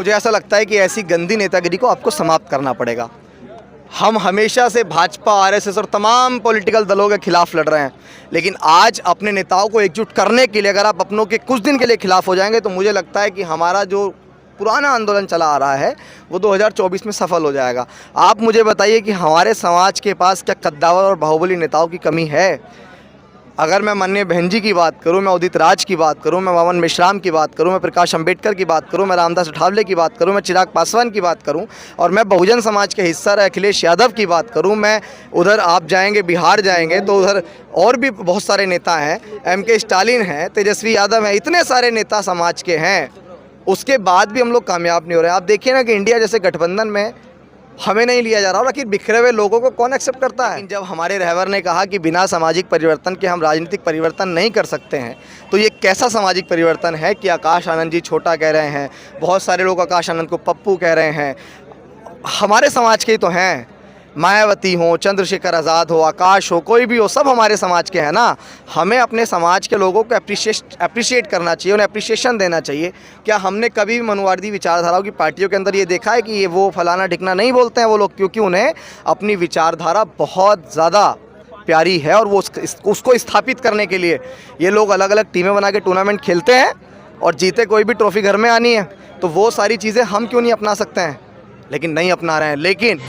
मुझे ऐसा लगता है कि ऐसी गंदी नेतागिरी को आपको समाप्त करना पड़ेगा। हम हमेशा से भाजपा, आरएसएस और तमाम पॉलिटिकल दलों के खिलाफ लड़ रहे हैं, लेकिन आज अपने नेताओं को एकजुट करने के लिए अगर आप अपनों के कुछ दिन के लिए खिलाफ हो जाएंगे तो मुझे लगता है कि हमारा जो पुराना आंदोलन चला आ रहा है वो 2024 में सफल हो जाएगा। आप मुझे बताइए कि हमारे समाज के पास क्या कद्दावर और बाहुबली नेताओं की कमी है? अगर मैं माननीय बहन जी की बात करूं, मैं उदित राज की बात करूं, मैं वामन मेश्राम की बात करूं, मैं प्रकाश अंबेडकर की बात करूं, मैं रामदास अठावले की बात करूं, मैं चिराग पासवान की बात करूं, और मैं बहुजन समाज के हिस्सा रहे अखिलेश यादव की बात करूं, मैं उधर आप जाएंगे बिहार जाएंगे तो उधर और भी बहुत सारे नेता हैं, MK स्टालिन हैं, तेजस्वी यादव हैं, इतने सारे नेता समाज के हैं, उसके बाद भी हम लोग कामयाब नहीं हो रहे। आप देखिए ना कि इंडिया जैसे गठबंधन में हमें नहीं लिया जा रहा, और आखिर बिखरे हुए लोगों को कौन एक्सेप्ट करता है? जब हमारे रहवर ने कहा कि बिना सामाजिक परिवर्तन के हम राजनीतिक परिवर्तन नहीं कर सकते हैं, तो ये कैसा सामाजिक परिवर्तन है कि आकाश आनंद जी छोटा कह रहे हैं, बहुत सारे लोग आकाश आनंद को पप्पू कह रहे हैं, हमारे समाज के ही तो हैं। मायावती हो, चंद्रशेखर आज़ाद हो, आकाश हो, कोई भी हो, सब हमारे समाज के हैं ना। हमें अपने समाज के लोगों को अप्रिशिएट करना चाहिए, उन्हें अप्रिशिएशन देना चाहिए। क्या हमने कभी भी मनुवादी विचारधाराओं की पार्टियों के अंदर ये देखा है कि ये वो फलाना ढिकना नहीं बोलते हैं वो लोग? क्योंकि उन्हें अपनी विचारधारा बहुत ज़्यादा प्यारी है और वो उसको स्थापित करने के लिए ये लोग अलग अलग टीमें बना के टूर्नामेंट खेलते हैं, और जीते कोई भी ट्रॉफी घर में आनी है। तो वो सारी चीज़ें हम क्यों नहीं अपना सकते हैं? लेकिन नहीं अपना रहे हैं। लेकिन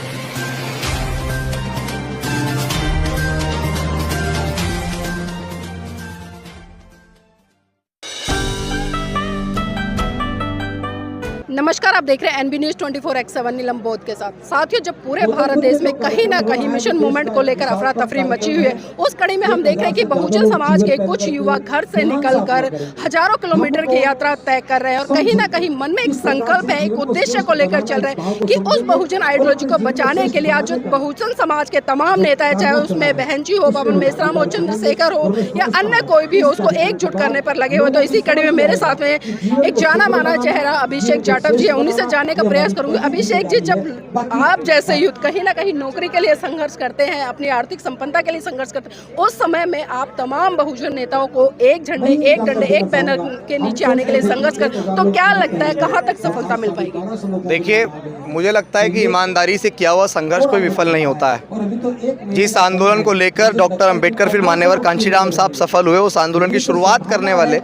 नमस्कार, आप देख रहे हैं NB न्यूज़ 24/7 नीलम बोध के साथ। साथियों, जब पूरे भारत देश में कहीं ना कहीं मिशन मूवमेंट को लेकर अफरा तफरी मची हुई है, उस कड़ी में हम देख रहे हैं कि बहुजन समाज के कुछ युवा घर से निकलकर हजारों किलोमीटर की यात्रा तय कर रहे हैं, और कहीं ना कहीं मन में एक संकल्प है, एक उद्देश्य को लेकर चल रहे हैं कि उस बहुजन आइडियोलॉजी को बचाने के लिए आज जो बहुजन समाज के तमाम नेता है, चाहे उसमें बहन जी हो, वामन मेश्राम हो, चंद्रशेखर हो या अन्य कोई भी हो, उसको एकजुट करने पर लगे हुए। तो इसी कड़ी में मेरे साथ में एक जाना माना चेहरा अभिषेक जाटव जी है, उन्हीं से जानने का प्रयास करूंगी। अभिषेक जी, जब आप जैसे युद्ध कहीं ना कहीं नौकरी के लिए संघर्ष करते हैं, अपनी आर्थिक संपन्नता के लिए संघर्ष करते हैं, उस समय में आप तमाम बहुजन नेताओं को एक झंडे, एक डंडे, एक बैनर के नीचे आने के लिए संघर्ष करते, तो क्या लगता है कहां तक सफलता मिल पाएगी? देखिए, मुझे लगता है कि ईमानदारी से किया हुआ संघर्ष कोई विफल नहीं होता है। जिस आंदोलन को लेकर डॉक्टर अंबेडकर फिर मान्यवर कांशीराम साहब सफल हुए, उस आंदोलन की शुरुआत करने वाले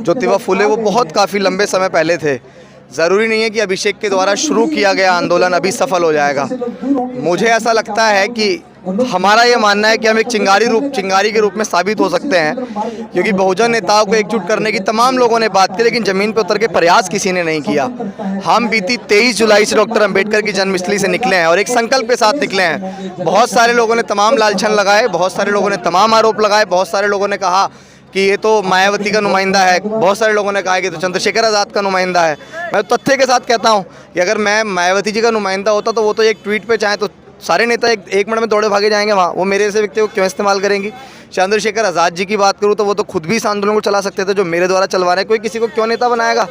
ज्योतिबा फुले वो बहुत काफ़ी लंबे समय पहले थे। ज़रूरी नहीं है कि अभिषेक के द्वारा शुरू किया गया आंदोलन अभी सफल हो जाएगा। मुझे ऐसा लगता है कि हमारा ये मानना है कि हम एक चिंगारी के रूप में साबित हो सकते हैं, क्योंकि बहुजन नेताओं को एकजुट करने की तमाम लोगों ने बात की, लेकिन ज़मीन पर उतर के प्रयास किसी ने नहीं किया। हम बीती 23 जुलाई से डॉक्टर अंबेडकर की जन्मस्थली से निकले हैं और एक संकल्प के साथ निकले हैं। बहुत सारे लोगों ने तमाम लालछन लगाए, बहुत सारे लोगों ने तमाम आरोप लगाए, बहुत सारे लोगों ने कहा कि ये तो मायावती का नुमाइंदा है, बहुत सारे लोगों ने कहा कि तो चंद्रशेखर आज़ाद का नुमाइंदा है। मैं तथ्य के साथ कहता हूँ कि अगर मैं मायावती जी का नुमाइंदा होता तो वो तो एक ट्वीट पे चाहे तो सारे नेता एक मिनट में दौड़े भागे जाएंगे वहाँ, वो मेरे जैसे व्यक्ति को क्यों इस्तेमाल करेंगी? चंद्रशेखर आज़ाद जी की बात करूँ तो वो तो खुद भी इस आंदोलन को चला सकते थे जो मेरे द्वारा चलवा रहे हैं, कोई किसी को क्यों नेता बनाएगा?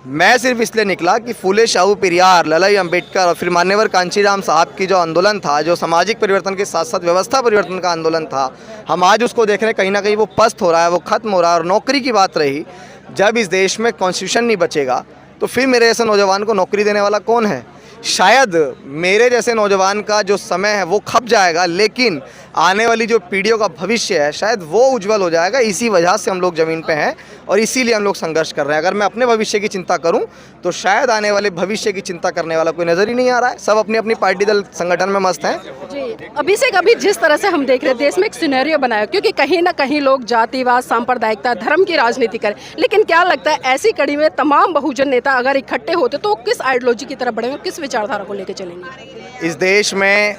मैं सिर्फ इसलिए निकला कि फूले शाहू पेरियार, ललाई अंबेडकर और फिर मान्यवर कांशीराम साहब की जो आंदोलन था, जो सामाजिक परिवर्तन के साथ साथ व्यवस्था परिवर्तन का आंदोलन था, हम आज उसको देख रहे हैं कहीं ना कहीं वो पस्त हो रहा है, वो खत्म हो रहा है। और नौकरी की बात रही, जब इस देश में कॉन्स्टिट्यूशन नहीं बचेगा तो फिर मेरे जैसे नौजवान को नौकरी देने वाला कौन है? शायद मेरे जैसे नौजवान का जो समय है वो खप जाएगा, लेकिन आने वाली जो पीढ़ियों का भविष्य है शायद वो उज्जवल हो जाएगा। इसी वजह से हम लोग ज़मीन पे हैं और इसीलिए हम लोग संघर्ष कर रहे हैं। अगर मैं अपने भविष्य की चिंता करूं तो शायद आने वाले भविष्य की चिंता करने वाला कोई नज़र ही नहीं आ रहा है। सब अपनी अपनी पार्टी दल संगठन में मस्त हैं। जी अभिषेक, अभी जिस तरह से हम देख रहे हैं देश में एक सिनेरियो बनाया, क्योंकि कहीं ना कहीं लोग जातिवाद, सांप्रदायिकता, धर्म की राजनीति करें, लेकिन क्या लगता है ऐसी कड़ी में तमाम बहुजन नेता अगर इकट्ठे होते तो किस आइडियोलॉजी की तरफ बढ़ेंगे, किस विचारधारा को लेकर चलेंगे? इस देश में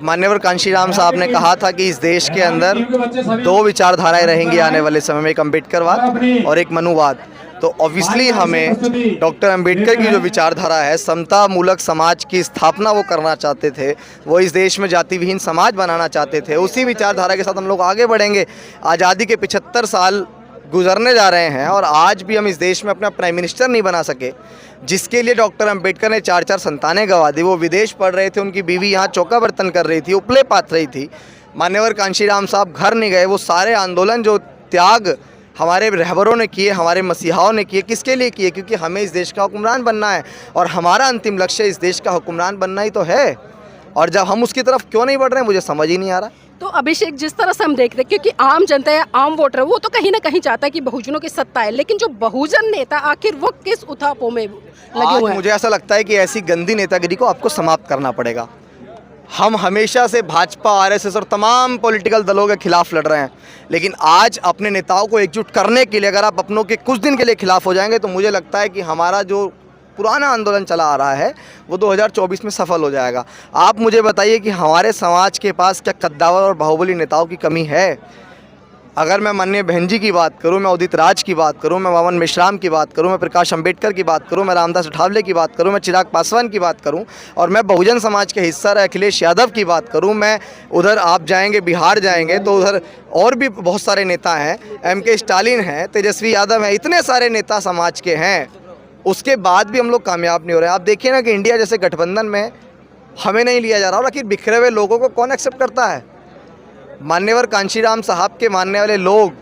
मान्यवर कांशीराम साहब ने कहा था कि इस देश के अंदर दो विचारधाराएं रहेंगी आने वाले समय में, एक अम्बेडकरवाद और एक मनुवाद। तो ऑब्वियसली हमें डॉक्टर अंबेडकर की जो विचारधारा है, समता मूलक समाज की स्थापना वो करना चाहते थे, वो इस देश में जाति विहीन समाज बनाना चाहते थे, उसी विचारधारा के साथ हम लोग आगे बढ़ेंगे। आज़ादी के 75 साल गुजरने जा रहे हैं और आज भी हम इस देश में अपना प्राइम मिनिस्टर नहीं बना सके, जिसके लिए डॉक्टर अंबेडकर ने 4 संतानें गंवा दी। वो विदेश पढ़ रहे थे, उनकी बीवी यहाँ चौका बर्तन कर रही थी, उपले पात रही थी। मान्यवर कांशीराम साहब घर नहीं गए, वो सारे आंदोलन जो त्याग हमारे रहबरों ने किए, हमारे मसीहाओं ने किए। किसके लिए किए? क्योंकि हमें इस देश का हुक्मरान बनना है और हमारा अंतिम लक्ष्य इस देश का हुक्मरान बनना ही तो है। और जब हम उसकी तरफ क्यों नहीं बढ़ रहे हैं, मुझे समझ ही नहीं आ रहा। तो अभिषेक, जिस तरह से हम देखते हैं, क्योंकि आम जनता है, आम वोटर है, वो तो कहीं ना कहीं चाहता है कि बहुजनों की सत्ता है, लेकिन जो बहुजन नेता आखिर वो किस उठापों में लगे आज हुए हैं? मुझे ऐसा लगता है कि ऐसी गंदी नेतागिरी को आपको समाप्त करना पड़ेगा। हम हमेशा से भाजपा, आरएसएस और तमाम पॉलिटिकल दलों के खिलाफ लड़ रहे हैं, लेकिन आज अपने नेताओं को एकजुट करने के लिए अगर आप अपनों के कुछ दिन के लिए खिलाफ हो जाएंगे तो मुझे लगता है कि हमारा जो पुराना आंदोलन चला आ रहा है वो 2024 में सफल हो जाएगा। आप मुझे बताइए कि हमारे समाज के पास क्या कद्दावर और बाहुबली नेताओं की कमी है? अगर मैं माननीय बहन जी की बात करूं, मैं उदित राज की बात करूं, मैं वामन मेश्राम की बात करूं, मैं प्रकाश अंबेडकर की बात करूं, मैं रामदास अठावले की बात करूं, मैं चिराग पासवान की बात करूं और मैं बहुजन समाज के हिस्सा रहे अखिलेश यादव की बात करूं, मैं उधर आप जाएंगे, बिहार जाएंगे तो उधर और भी बहुत सारे नेता हैं, MK स्टालिन हैं, तेजस्वी यादव हैं, इतने सारे नेता समाज के हैं, उसके बाद भी हम लोग कामयाब नहीं हो रहे। आप देखिए ना कि इंडिया जैसे गठबंधन में हमें नहीं लिया जा रहा और आखिर बिखरे हुए लोगों को कौन एक्सेप्ट करता है? मान्यवर कांशीराम साहब के मानने वाले लोग,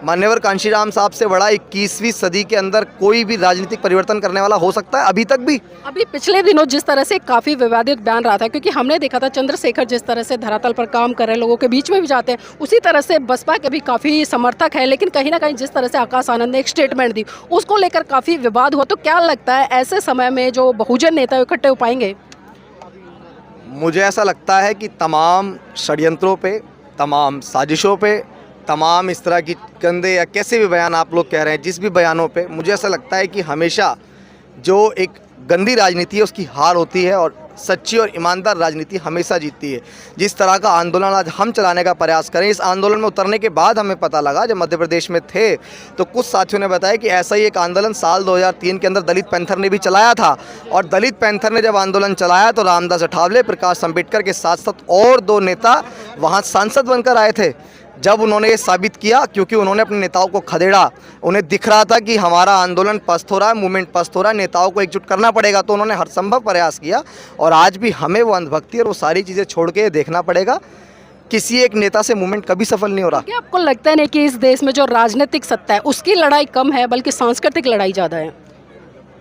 मान्यवर कांशीराम साहब से बड़ा 21वीं सदी के अंदर कोई भी राजनीतिक परिवर्तन करने वाला हो सकता है? अभी तक भी। अभी पिछले दिनों जिस तरह से काफ़ी विवादित बयान रहा था, क्योंकि हमने देखा था चंद्रशेखर जिस तरह से धरातल पर काम कर रहे लोगों के बीच में भी जाते हैं, उसी तरह से बसपा के भी काफ़ी समर्थक है, लेकिन कहीं ना कहीं जिस तरह से आकाश आनंद ने एक स्टेटमेंट दी, उसको लेकर काफ़ी विवाद हुआ। तो क्या लगता है ऐसे समय में जो बहुजन नेता इकट्ठे हो पाएंगे? मुझे ऐसा लगता है कि तमाम षड्यंत्रों पे, तमाम साजिशों पे, तमाम इस तरह की गंदे या कैसे भी बयान आप लोग कह रहे हैं, जिस भी बयानों पे, मुझे ऐसा लगता है कि हमेशा जो एक गंदी राजनीति है उसकी हार होती है और सच्ची और ईमानदार राजनीति हमेशा जीतती है। जिस तरह का आंदोलन आज हम चलाने का प्रयास करें, इस आंदोलन में उतरने के बाद हमें पता लगा, जब मध्य प्रदेश में थे तो कुछ साथियों ने बताया कि ऐसा ही एक आंदोलन साल 2003 के अंदर दलित पैंथर ने भी चलाया था और दलित पैंथर ने जब आंदोलन चलाया तो रामदास अठावले, प्रकाश अंबेडकर के साथ साथ और 2 नेता वहाँ सांसद बनकर आए थे। जब उन्होंने ये साबित किया, क्योंकि उन्होंने अपने नेताओं को खदेड़ा, उन्हें दिख रहा था कि हमारा आंदोलन पस्त हो रहा है, मूवमेंट पस्त हो रहा है, नेताओं को एकजुट करना पड़ेगा, तो उन्होंने हर संभव प्रयास किया। और आज भी हमें वो अंधभक्ति और वो सारी चीज़ें छोड़ के देखना पड़ेगा, किसी एक नेता से मूवमेंट कभी सफल नहीं हो रहा। क्या आपको लगता नहीं कि इस देश में जो राजनीतिक सत्ता है उसकी लड़ाई कम है, बल्कि सांस्कृतिक लड़ाई ज़्यादा है?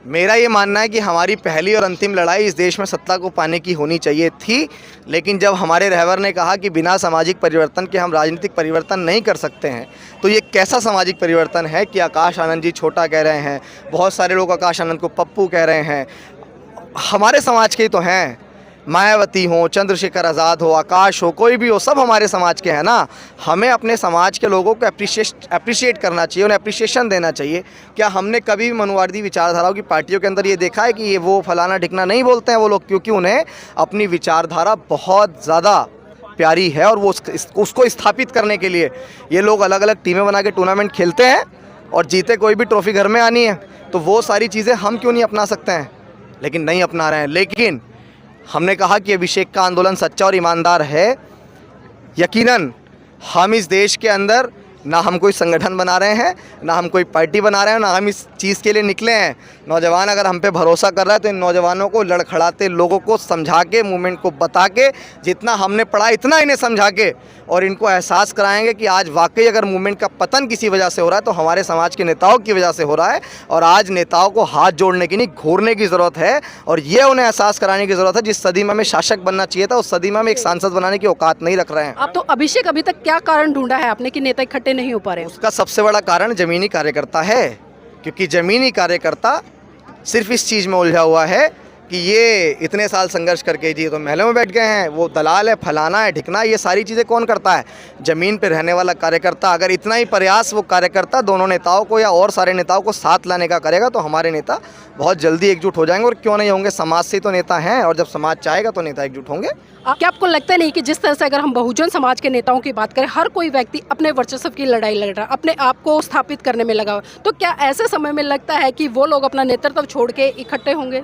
मेरा ये मानना है कि हमारी पहली और अंतिम लड़ाई इस देश में सत्ता को पाने की होनी चाहिए थी, लेकिन जब हमारे रहबर ने कहा कि बिना सामाजिक परिवर्तन के हम राजनीतिक परिवर्तन नहीं कर सकते हैं, तो ये कैसा सामाजिक परिवर्तन है कि आकाश आनंद जी छोटा कह रहे हैं, बहुत सारे लोग आकाश आनंद को पप्पू कह रहे हैं, हमारे समाज के ही तो हैं। मायावती हो, चंद्रशेखर आज़ाद हो, आकाश हो, कोई भी हो, सब हमारे समाज के हैं ना। हमें अपने समाज के लोगों को अप्रिशिएट करना चाहिए, उन्हें अप्रिशिएशन देना चाहिए। क्या हमने कभी भी मनुवादी विचारधाराओं की पार्टियों के अंदर ये देखा है कि ये वो फलाना ढिकना नहीं बोलते हैं वो लोग? क्योंकि उन्हें अपनी विचारधारा बहुत ज़्यादा प्यारी है और वो उसको स्थापित करने के लिए ये लोग अलग अलग टीमें बना के टूर्नामेंट खेलते हैं और जीते कोई भी ट्रॉफी घर में आनी है। तो वो सारी चीज़ें हम क्यों नहीं अपना सकते हैं? लेकिन नहीं अपना रहे हैं। लेकिन हमने कहा कि अभिषेक का आंदोलन सच्चा और ईमानदार है। यकीनन हम इस देश के अंदर ना हम कोई संगठन बना रहे हैं, ना हम कोई पार्टी बना रहे हैं, ना हम इस चीज़ के लिए निकले हैं। नौजवान अगर हम पे भरोसा कर रहा है तो इन नौजवानों को लड़खड़ाते लोगों को समझा के, मूवमेंट को बता के, जितना हमने पढ़ा इतना इन्हें समझा के और इनको एहसास कराएंगे कि आज वाकई अगर मूवमेंट का पतन किसी वजह से हो रहा है तो हमारे समाज के नेताओं की वजह से हो रहा है। और आज नेताओं को हाथ जोड़ने की नहीं, घूरने की ज़रूरत है और ये उन्हें एहसास कराने की ज़रूरत है जिस सदी में हमें शासक बनना चाहिए था उस सदी में हम एक सांसद बनाने की औकात नहीं रख रहे हैं। आप तो अभिषेक अभी तक क्या कारण ढूंढा है आपने कि नेता इकट्ठे नहीं हो पा रहे? उसका सबसे बड़ा कारण ज़मीनी कार्यकर्ता है, क्योंकि ज़मीनी कार्यकर्ता सिर्फ इस चीज़ में उलझा हुआ है कि ये इतने साल संघर्ष करके जी तो महलों में बैठ गए हैं, वो दलाल है, फलाना है, ढिकना, ये सारी चीज़ें कौन करता है? ज़मीन पे रहने वाला कार्यकर्ता। अगर इतना ही प्रयास वो कार्यकर्ता दोनों नेताओं को या और सारे नेताओं को साथ लाने का करेगा तो हमारे नेता बहुत जल्दी एकजुट हो जाएंगे। और क्यों नहीं होंगे? समाज से तो नेता हैं और जब समाज चाहेगा तो नेता एकजुट होंगे। क्या आपको लगता नहीं कि जिस तरह से अगर हम बहुजन समाज के नेताओं की बात करें, हर कोई व्यक्ति अपने वर्चस्व की लड़ाई लड़ रहा है, अपने आप को स्थापित करने में लगा हुआ, तो क्या ऐसे समय में लगता है कि वो लोग अपना नेतृत्व छोड़ के इकट्ठे होंगे?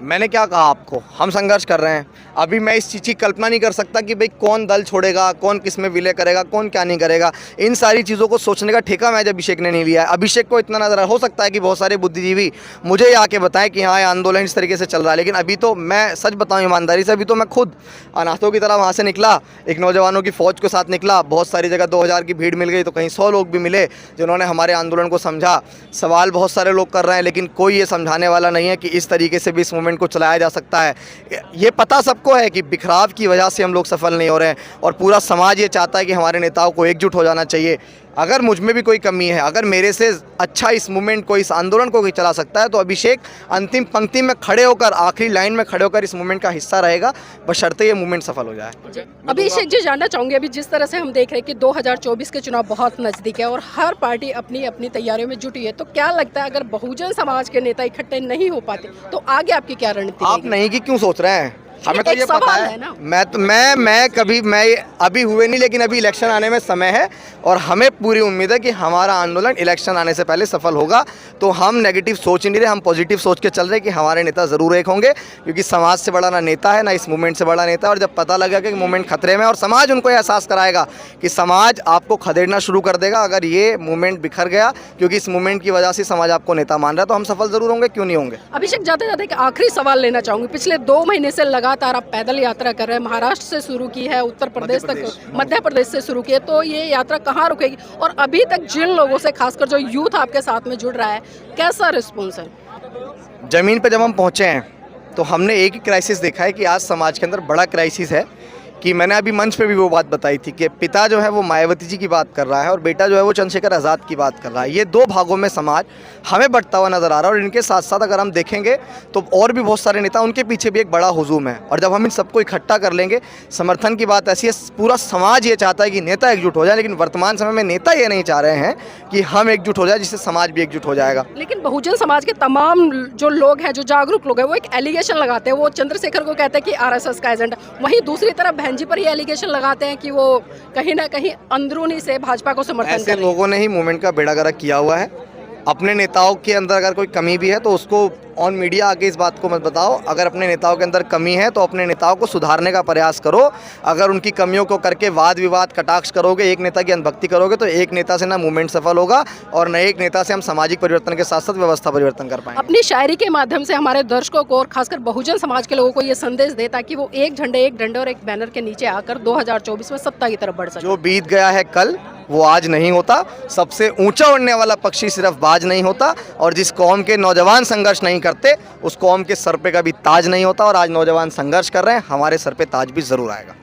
मैंने क्या कहा आपको, हम संघर्ष कर रहे हैं। अभी मैं इस चीज़ की कल्पना नहीं कर सकता कि भाई कौन दल छोड़ेगा, कौन किस में विलय करेगा, कौन क्या नहीं करेगा। इन सारी चीज़ों को सोचने का ठेका मैं अभिषेक ने नहीं लिया है। अभिषेक को इतना नजर हो सकता है कि बहुत सारे बुद्धिजीवी मुझे ये आके बताएं कि हाँ ये आंदोलन इस तरीके से चल रहा है, लेकिन अभी तो मैं सच बताऊँ ईमानदारी से, अभी तो मैं खुद अनाथों की तरह वहाँ से निकला, एक नौजवानों की फ़ौज के साथ निकला। बहुत सारी जगह 2000 की भीड़ मिल गई, तो कहीं 100 लोग भी मिले जिन्होंने हमारे आंदोलन को समझा। सवाल बहुत सारे लोग कर रहे हैं, लेकिन कोई ये समझाने वाला नहीं है कि इस तरीके से भी इस मूवमेंट को चलाया जा सकता है। ये पता सबको है कि बिखराव की वजह से हम लोग सफल नहीं हो रहे हैं, और पूरा समाज ये चाहता है कि हमारे नेताओं को एकजुट हो जाना चाहिए। अगर मुझ में भी कोई कमी है, अगर मेरे से अच्छा इस मूवमेंट को, इस आंदोलन को कोई चला सकता है, तो अभिषेक अंतिम पंक्ति में खड़े होकर, आखिरी लाइन में खड़े होकर इस मूवमेंट का हिस्सा रहेगा, बशर्ते ये मूवमेंट सफल हो जाए। अभिषेक जी, जानना चाहूँगी, अभी जिस तरह से हम देख रहे हैं कि 2024 के चुनाव बहुत नज़दीक है और हर पार्टी अपनी अपनी तैयारियों में जुटी है, तो क्या लगता है अगर बहुजन समाज के नेता इकट्ठे नहीं हो पाते तो आगे आपकी क्या रणनीति आप रहेगी? नहीं की क्यों सोच रहे हैं? हमें तो एक ये पता सवाल है है ना। मैं अभी हुए नहीं, लेकिन अभी इलेक्शन आने में समय है, और हमें पूरी उम्मीद है कि हमारा आंदोलन इलेक्शन आने से पहले सफल होगा। तो हम नेगेटिव सोच नहीं रहे, हम पॉजिटिव सोच के चल रहे कि हमारे नेता ज़रूर एक होंगे, क्योंकि समाज से बड़ा ना नेता है, ना इस मूवमेंट से बड़ा नेता है। और जब पता लगेगा कि मूवमेंट खतरे में, और समाज उनको एहसास कराएगा कि समाज आपको खदेड़ना शुरू कर देगा अगर ये मूवमेंट बिखर गया, क्योंकि इस मूवमेंट की वजह से समाज आपको नेता मान रहा है, तो हम सफल ज़रूर होंगे, क्यों नहीं होंगे। अभिषेक, जाते जाते एक आखिरी सवाल लेना चाहूँगी। पिछले 2 महीने से लगातार आप पैदल यात्रा कर रहे हैं, महाराष्ट्र से शुरू की है, उत्तर प्रदेश तक, मध्य प्रदेश से शुरू की है, तो ये यात्रा कहाँ रुकेगी? और अभी तक जिन लोगों से, खासकर जो यूथ आपके साथ में जुड़ रहा है, कैसा रिस्पॉन्स है? ज़मीन पर जब हम पहुँचे हैं तो हमने एक ही क्राइसिस देखा है कि आज समाज के अंदर बड़ा क्राइसिस है, कि मैंने अभी मंच पे भी वो बात बताई थी कि पिता जो है वो मायावती जी की बात कर रहा है, और बेटा जो है वो चंद्रशेखर आज़ाद की बात कर रहा है। ये 2 भागों में समाज हमें बंटता हुआ नज़र आ रहा है, और इनके साथ साथ अगर हम देखेंगे तो और भी बहुत सारे नेता, उनके पीछे भी एक बड़ा हुजूम है। और जब हम इन सबको इकट्ठा कर लेंगे, समर्थन की बात ऐसी है, पूरा समाज ये चाहता है कि नेता एकजुट हो जाए, लेकिन वर्तमान समय में नेता ये नहीं चाह रहे हैं कि हम एकजुट हो जाए, जिससे समाज भी एकजुट हो जाएगा। लेकिन बहुजन समाज के तमाम जो लोग हैं, जो जागरूक लोग हैं, वो एक एलिगेशन लगाते हैं, वो चंद्रशेखर को कहते हैं कि आरएसएस का एजेंडा। वहीं दूसरी तरफ बहन जी पर ये एलिगेशन लगाते हैं कि वो कहीं ना कहीं अंदरूनी से भाजपा को समर्थन ऐसे कर रही है। लोगों ने ही मूवमेंट का बेड़ा गर्क किया हुआ है। अपने नेताओं के अंदर अगर कोई कमी भी है तो उसको ऑन मीडिया आके इस बात को मत बताओ। अगर अपने नेताओं के अंदर कमी है तो अपने नेताओं को सुधारने का प्रयास करो। अगर उनकी कमियों को करके वाद विवाद कटाक्ष करोगे, एक नेता की अनभक्ति करोगे, तो एक नेता से ना मूवमेंट सफल होगा, और न एक नेता से हम सामाजिक परिवर्तन के साथ साथ व्यवस्था परिवर्तन कर पाएंगे। अपनी शायरी के माध्यम से हमारे दर्शकों को और खासकर बहुजन समाज के लोगों को ये संदेश देता कि वो एक झंडे, एक डंडे और एक बैनर के नीचे आकर 2024 में सत्ता की तरफ बढ़ सके। जो बीत गया है कल वो आज नहीं होता। सबसे ऊंचा उड़ने वाला पक्षी सिर्फ बाज नहीं होता, और जिस कौम के नौजवान संघर्ष नहीं करते उस कौम के सर पे कभी ताज नहीं होता। और आज नौजवान संघर्ष कर रहे हैं, हमारे सर पे ताज भी जरूर आएगा।